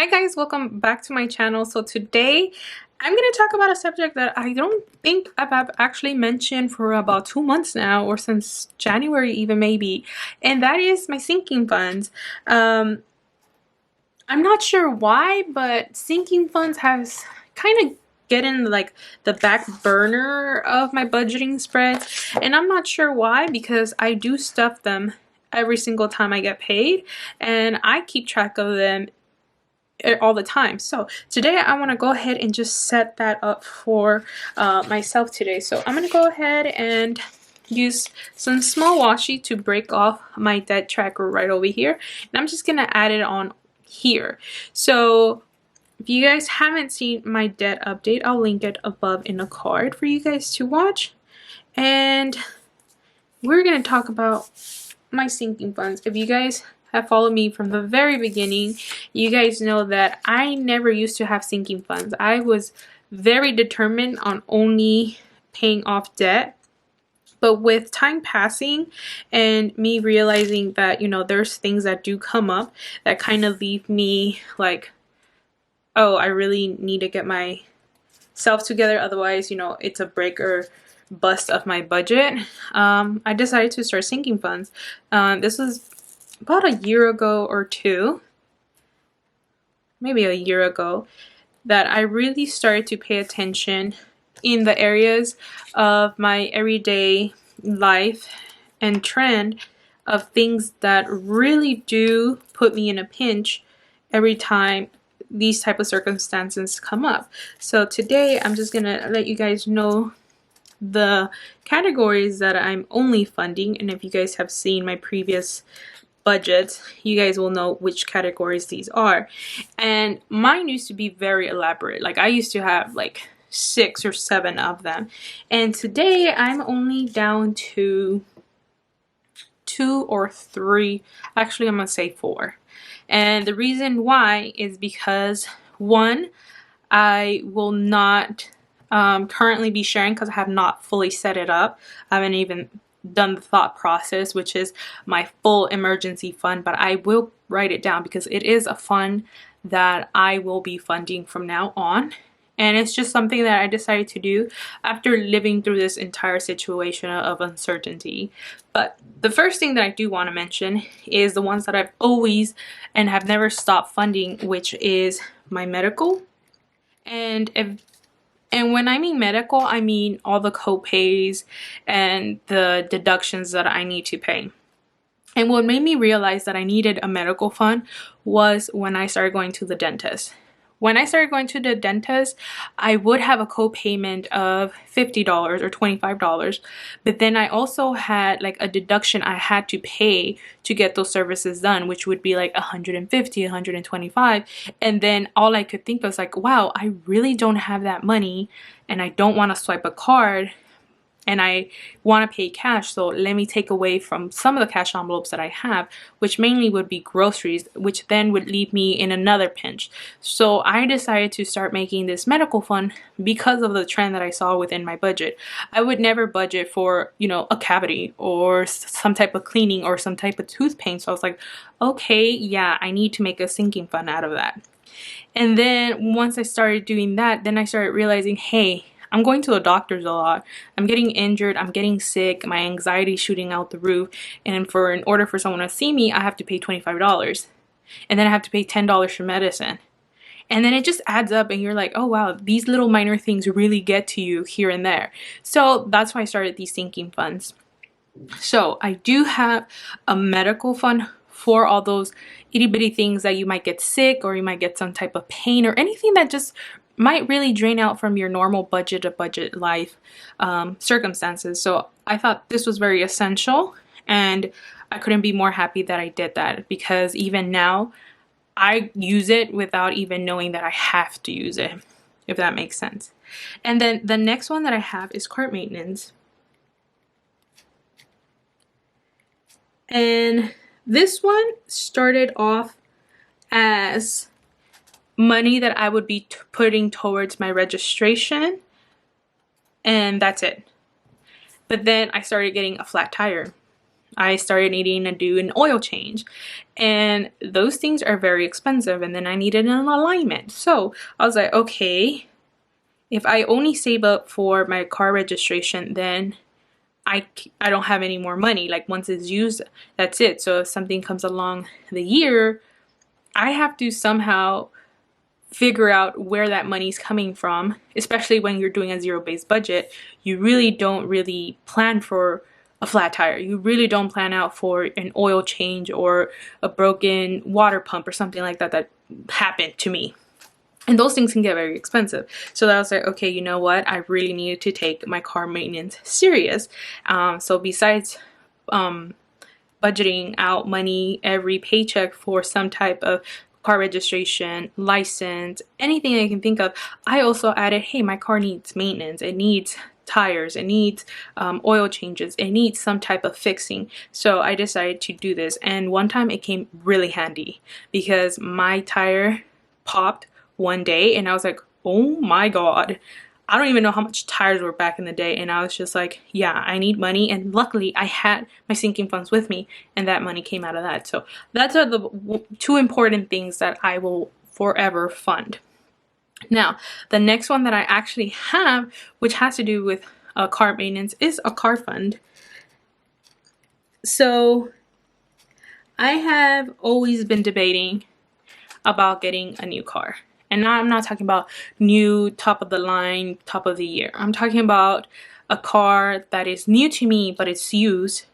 Hi guys, welcome back to my channel. So today I'm going to talk about a subject that I don't think I've actually mentioned for about 2 months now, or since January even maybe, and that is my sinking funds. I'm not sure why, but sinking funds has kind of getting like the back burner of my budgeting spread, and I'm not sure why, because I do stuff them every single time I get paid and I keep track of them all the time. So today I want to go ahead and just set that up for myself today. So I'm going to go ahead and use some small washi to break off my debt tracker right over here, and I'm just going to add it on here. So if you guys haven't seen my debt update, I'll link it above in the card for you guys to watch. And we're going to talk about my sinking funds. If you guys have followed me from the very beginning, you guys know that I never used to have sinking funds. I was very determined on only paying off debt. But with time passing and me realizing that, you know, there's things that do come up that kind of leave me like, oh, I really need to get myself together. Otherwise, you know, it's a break or bust of my budget. I decided to start sinking funds. This was about a year ago or two, maybe a year ago, that I really started to pay attention in the areas of my everyday life and trend of things that really do put me in a pinch every time these type of circumstances come up. So today I'm just gonna let you guys know the categories that I'm only funding, and if you guys have seen my previous budgets, you guys will know which categories these are. And mine used to be very elaborate. Like I used to have like 6 or 7 of them, and today I'm only down to 2 or 3. Actually, I'm gonna say 4. And the reason why is because, one, I will not currently be sharing because I have not fully set it up. I haven't even done the thought process, which is my full emergency fund, but I will write it down because it is a fund that I will be funding from now on. And it's just something that I decided to do after living through this entire situation of uncertainty. But the first thing that I do want to mention is the ones that I've always and have never stopped funding, which is my medical. And when I mean medical, I mean all the co-pays and the deductions that I need to pay. And what made me realize that I needed a medical fund was when I started going to the dentist. When I started going to the dentist, I would have a co-payment of $50 or $25, but then I also had like a deduction I had to pay to get those services done, which would be like $150, $125, and then all I could think was like, wow, I really don't have that money, and I don't want to swipe a card, and I want to pay cash, so let me take away from some of the cash envelopes that I have, which mainly would be groceries, which then would leave me in another pinch. So I decided to start making this medical fund because of the trend that I saw within my budget. I would never budget for, you know, a cavity or some type of cleaning or some type of tooth pain. So I was like, okay, yeah, I need to make a sinking fund out of that. And then once I started doing that, then I started realizing, hey, I'm going to the doctors a lot. I'm getting injured. I'm getting sick. My anxiety is shooting out the roof. And in order for someone to see me, I have to pay $25. And then I have to pay $10 for medicine. And then it just adds up, and you're like, oh wow, these little minor things really get to you here and there. So that's why I started these sinking funds. So I do have a medical fund for all those itty bitty things that you might get sick, or you might get some type of pain, or anything that just might really drain out from your normal budget life circumstances. So I thought this was very essential, and I couldn't be more happy that I did that, because even now I use it without even knowing that I have to use it, if that makes sense. And then the next one that I have is cart maintenance. And this one started off as money that I would be putting towards my registration, and that's it. But then I started getting a flat tire, I started needing to do an oil change, and those things are very expensive, and then I needed an alignment. So I was like, okay, if I only save up for my car registration, then I don't have any more money. Like once it's used, that's it. So if something comes along the year, I have to somehow figure out where that money's coming from, especially when you're doing a zero-based budget. You really don't really plan for a flat tire. You really don't plan out for an oil change or a broken water pump or something like that that happened to me. And those things can get very expensive. So I was like, okay, you know what? I really needed to take my car maintenance serious. So besides budgeting out money every paycheck for some type of car registration, license, anything I can think of, I also added, hey, my car needs maintenance. It needs tires, it needs oil changes, it needs some type of fixing. So I decided to do this. And one time it came really handy because my tire popped one day and I was like, oh my God, I don't even know how much tires were back in the day. And I was just like, yeah, I need money. And luckily I had my sinking funds with me and that money came out of that. So that's are the two important things that I will forever fund. Now, the next one that I actually have, which has to do with car maintenance, is a car fund. So I have always been debating about getting a new car. And now I'm not talking about new, top of the line, top of the year. I'm talking about a car that is new to me, but it's used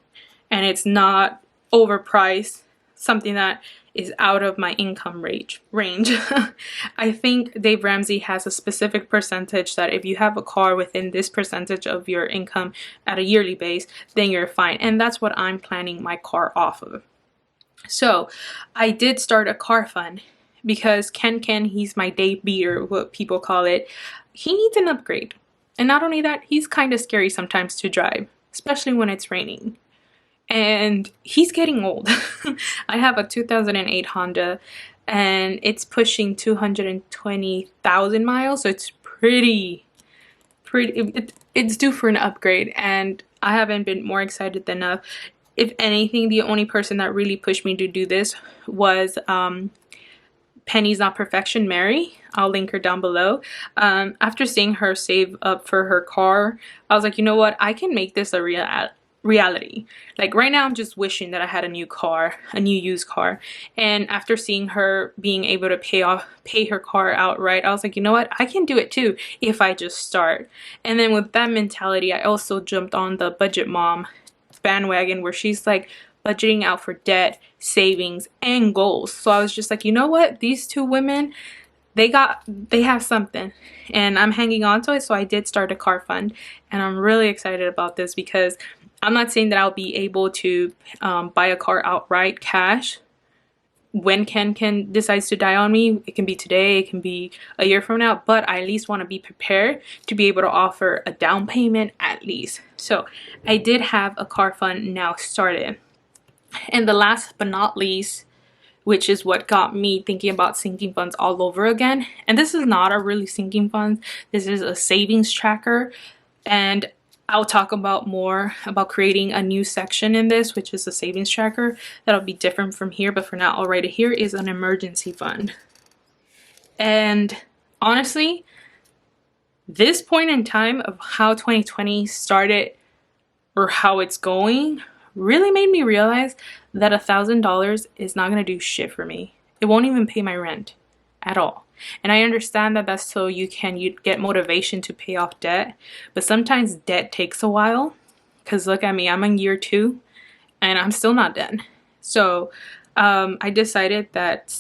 and it's not overpriced, something that is out of my income range. I think Dave Ramsey has a specific percentage that if you have a car within this percentage of your income at a yearly base, then you're fine. And that's what I'm planning my car off of. So I did start a car fund because Ken, he's my day beater, what people call it. He needs an upgrade. And not only that, he's kind of scary sometimes to drive, especially when it's raining. And he's getting old. I have a 2008 Honda and it's pushing 220,000 miles. So it's it's due for an upgrade, and I haven't been more excited than enough. If anything, the only person that really pushed me to do this was Penny's Not Perfection, Mary. I'll link her down below. After seeing her save up for her car, I was like, you know what? I can make this a reality. Like right now, I'm just wishing that I had a new car, a new used car. And after seeing her being able to pay her car outright, I was like, you know what? I can do it too if I just start. And then with that mentality, I also jumped on the budget mom bandwagon where she's like budgeting out for debt, savings, and goals. So I was just like, you know what? These two women, they have something, and I'm hanging on to it. So I did start a car fund, and I'm really excited about this because I'm not saying that I'll be able to buy a car outright cash when Ken decides to die on me. It can be today, it can be a year from now, but I at least want to be prepared to be able to offer a down payment at least. So I did have a car fund now started. And the last but not least, which is what got me thinking about sinking funds all over again. And this is not a really sinking fund. This is a savings tracker. And I'll talk about more about creating a new section in this, which is a savings tracker. That'll be different from here. But for now, I'll write it here is an emergency fund. And honestly, this point in time of how 2020 started or how it's going really made me realize that $1,000 is not going to do shit for me. It won't even pay my rent at all. And I understand that that's so you get motivation to pay off debt, but sometimes debt takes a while. Because look at me, I'm in year 2 and I'm still not done. So I decided that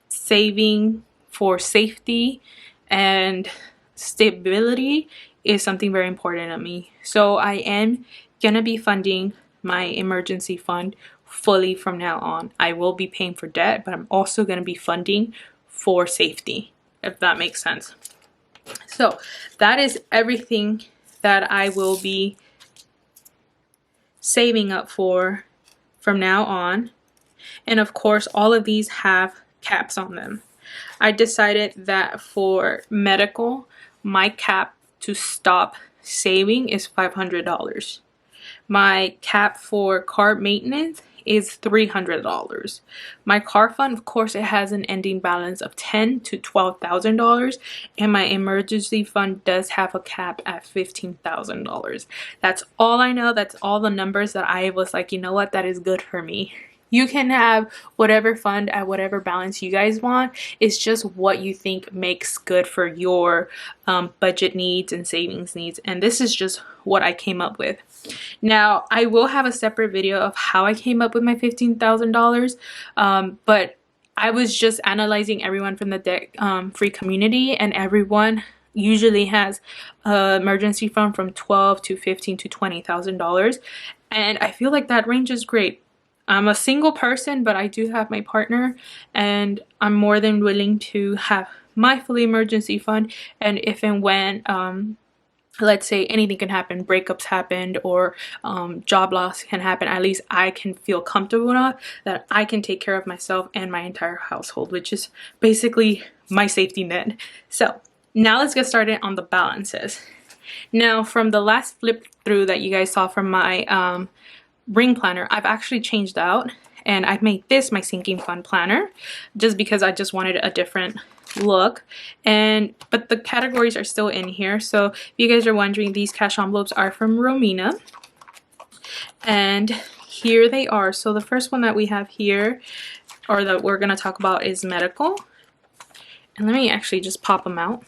saving for safety and stability is something very important to me. So I am gonna be funding my emergency fund fully from now on. I will be paying for debt, but I'm also going to be funding for safety, if that makes sense. So that is everything that I will be saving up for from now on. And of course, all of these have caps on them. I decided that for medical, my cap to stop saving is $500. my cap for car maintenance is $300. My car fund, of course, it has an ending balance of $10,000 to $12,000, and my emergency fund does have a cap at $15,000. That's all I know. That's all the numbers that I was like, you know what, that is good for me. You can have whatever fund at whatever balance you guys want. It's just what you think makes good for your budget needs and savings needs. And this is just what I came up with. Now, I will have a separate video of how I came up with my $15,000, but I was just analyzing everyone from the debt-free community, and everyone usually has an emergency fund from $12,000 to $15,000 to $20,000, and I feel like that range is great. I'm a single person, but I do have my partner, and I'm more than willing to have my full emergency fund. And if and when, let's say anything can happen, breakups happened, or job loss can happen, at least I can feel comfortable enough that I can take care of myself and my entire household, which is basically my safety net. So now let's get started on the balances. Now, from the last flip through that you guys saw from my ring planner, I've actually changed out, and I've made this my sinking fund planner just because I just wanted a different look. But the categories are still in here. So if you guys are wondering, these cash envelopes are from Romina, and here they are. So the first one that we have here, or that we're going to talk about, is medical. And let me actually just pop them out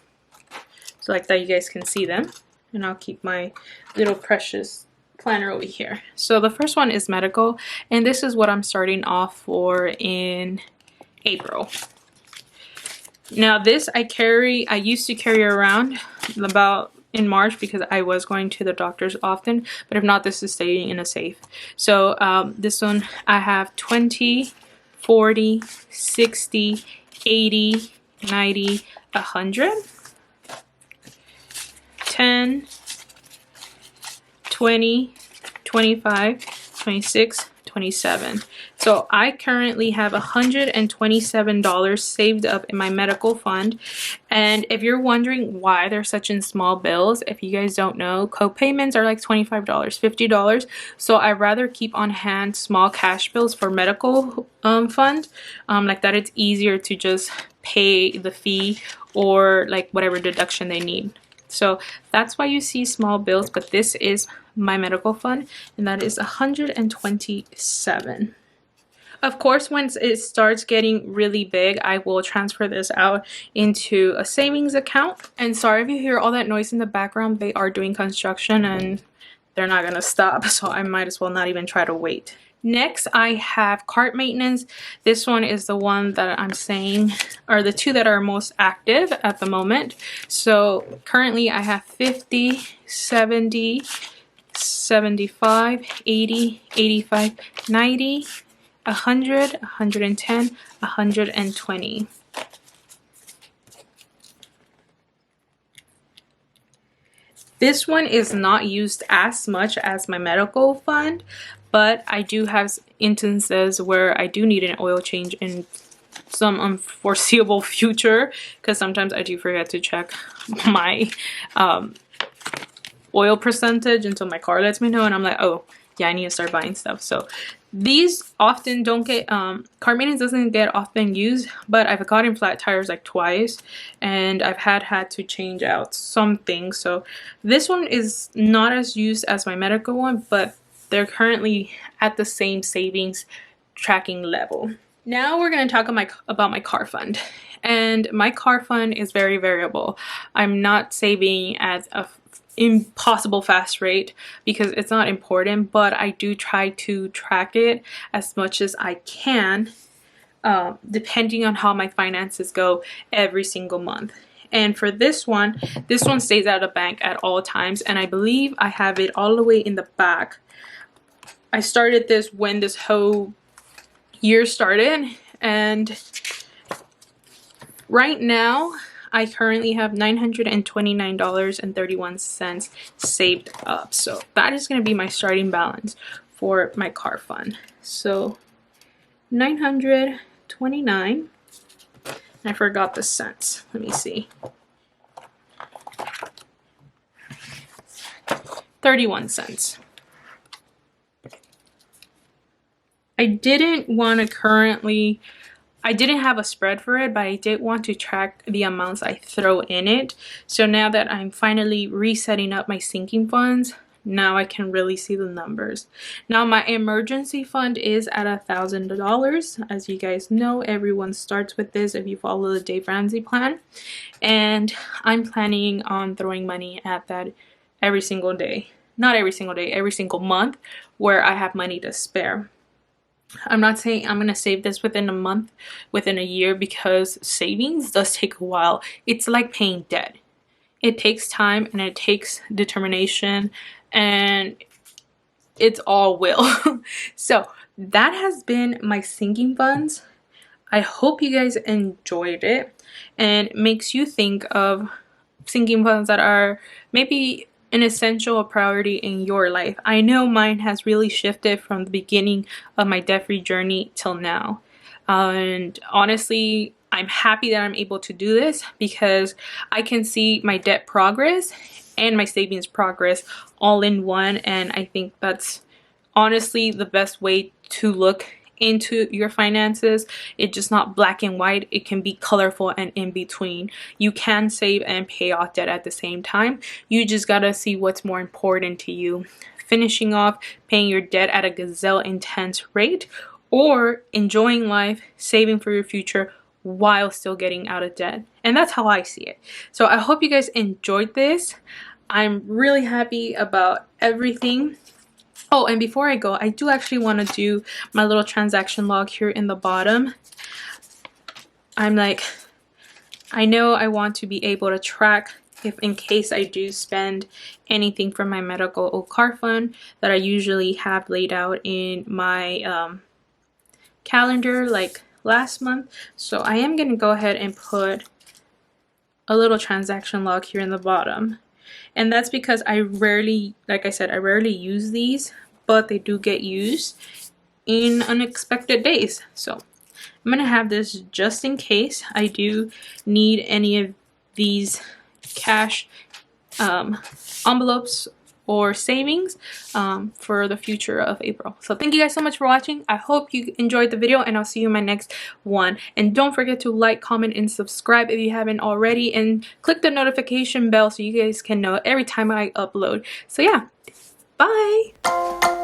so like that you guys can see them, and I'll keep my little precious planner over here. So the first one is medical, and this is what I'm starting off for in April. Now this I used to carry around about in March because I was going to the doctor's often, but if not, this is staying in a safe. So this one I have 20, 40, 60, 80, 90, 100, 10, 20, 25, 26, 27. So I currently have $127 saved up in my medical fund. And if you're wondering why they're such in small bills, if you guys don't know, co-payments are like $25, $50. So I'd rather keep on hand small cash bills for medical fund. Like that, it's easier to just pay the fee or like whatever deduction they need. So that's why you see small bills, but this is my medical fund, and that is 127. Of course, once it starts getting really big, I will transfer this out into a savings account. And sorry if you hear all that noise in the background, they are doing construction and they're not gonna stop, so I might as well not even try to wait. Next, I have cart maintenance. This one is the one that I'm saying are the two that are most active at the moment. So currently I have 50, 70, 75, 80, 85, 90, 100, 110, 120. This one is not used as much as my medical fund, but I do have instances where I do need an oil change in some unforeseeable future, because sometimes I do forget to check my oil percentage until my car lets me know, and I'm like, oh yeah, I need to start buying stuff. So these often don't get car maintenance doesn't get often used, but I've gotten flat tires like twice, and I've had to change out some things. So this one is not as used as my medical one, but they're currently at the same savings tracking level. Now we're going to talk about my car fund. And my car fund is very variable. I'm not saving at a impossible fast rate because it's not important, but I do try to track it as much as I can, depending on how my finances go every single month. And for this one stays at a bank at all times, and I believe I have it all the way in the back. I started this when this whole year started, and right now I currently have $929.31 saved up. So that is going to be my starting balance for my car fund. So 929. I forgot the cents. Let me see. 31 cents. I didn't want to currently, I didn't have a spread for it, but I did want to track the amounts I throw in it. So now that I'm finally resetting up my sinking funds, now I can really see the numbers. Now my emergency fund is at $1,000. As you guys know, everyone starts with this if you follow the Dave Ramsey plan. And I'm planning on throwing money at that every single day. Not every single day, every single month where I have money to spare. I'm not saying I'm going to save this within a month, within a year, because savings does take a while. It's like paying debt. It takes time and it takes determination, and it's all will. So that has been my sinking funds. I hope you guys enjoyed it and it makes you think of sinking funds that are maybe an essential or priority in your life. I know mine has really shifted from the beginning of my debt-free journey till now. And honestly, I'm happy that I'm able to do this because I can see my debt progress and my savings progress all in one. And I think that's honestly the best way to look into your finances. It's just not black and white. It can be colorful and in between. You can save and pay off debt at the same time. You just gotta see what's more important to you. Finishing off paying your debt at a gazelle intense rate, or enjoying life, saving for your future while still getting out of debt. And that's how I see it. So I hope you guys enjoyed this. I'm really happy about everything. Oh, and before I go, I do actually want to do my little transaction log here in the bottom. I'm like, I know I want to be able to track if in case I do spend anything from my medical or car fund that I usually have laid out in my calendar like last month. So I am going to go ahead and put a little transaction log here in the bottom. And that's because I rarely, like I said, I rarely use these, but they do get used in unexpected days. So I'm gonna have this just in case I do need any of these cash envelopes or savings for the future of April. So thank you guys so much for watching. I hope you enjoyed the video, and I'll see you in my next one. And don't forget to like, comment, and subscribe if you haven't already, and click the notification bell so you guys can know every time I upload. So yeah, bye.